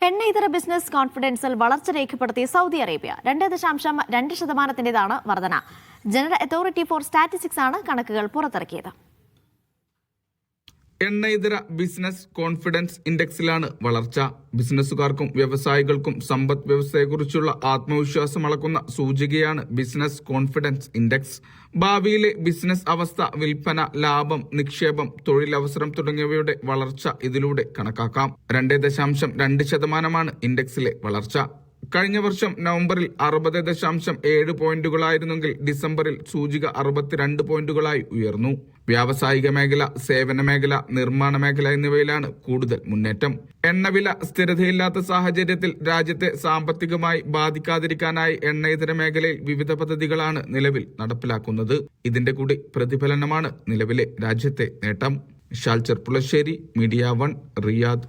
എണ്ണ ഇതര ബിസിനസ് കോൺഫിഡൻസിൽ വളർച്ച രേഖപ്പെടുത്തി സൗദി അറേബ്യ 2.2%-താണ് വർധന. ജനറൽ അതോറിറ്റി ഫോർ സ്റ്റാറ്റിസ്റ്റിക്സ് ആണ് കണക്കുകൾ പുറത്തിറക്കിയത്. എണ്ണ ഇതര ബിസിനസ് കോൺഫിഡൻസ് ഇൻഡെക്സിലാണ് വളർച്ച. ബിസിനസ്സുകാർക്കും വ്യവസായികൾക്കും സമ്പദ് വ്യവസ്ഥയെക്കുറിച്ചുള്ള ആത്മവിശ്വാസം അളക്കുന്ന സൂചികയാണ് ബിസിനസ് കോൺഫിഡൻസ് ഇൻഡെക്സ്. ഭാവിയിലെ ബിസിനസ് അവസ്ഥ, വിൽപ്പന, ലാഭം, നിക്ഷേപം, തൊഴിലവസരം തുടങ്ങിയവയുടെ വളർച്ച ഇതിലൂടെ കണക്കാക്കാം. 2.2% ഇൻഡെക്സിലെ വളർച്ച. കഴിഞ്ഞ വർഷം നവംബറിൽ 60.7 പോയിന്റുകളായിരുന്നെങ്കിൽ ഡിസംബറിൽ സൂചിക 62 പോയിന്റുകളായി ഉയർന്നു. വ്യാവസായിക മേഖല, സേവന മേഖല, നിർമ്മാണ മേഖല എന്നിവയിലാണ് കൂടുതൽ മുന്നേറ്റം. എണ്ണവില സ്ഥിരതയില്ലാത്ത സാഹചര്യത്തിൽ രാജ്യത്തെ സാമ്പത്തികമായി ബാധിക്കാതിരിക്കാനായി എണ്ണ ഇതര മേഖലയിൽ വിവിധ പദ്ധതികളാണ് നിലവിൽ നടപ്പിലാക്കുന്നത്. ഇതിന്റെ കൂടി പ്രതിഫലനമാണ് നിലവിലെ രാജ്യത്തെ നേട്ടം. ഷാൽച്ചർ പുളശ്ശേരി, മീഡിയ 1, റിയാദ്.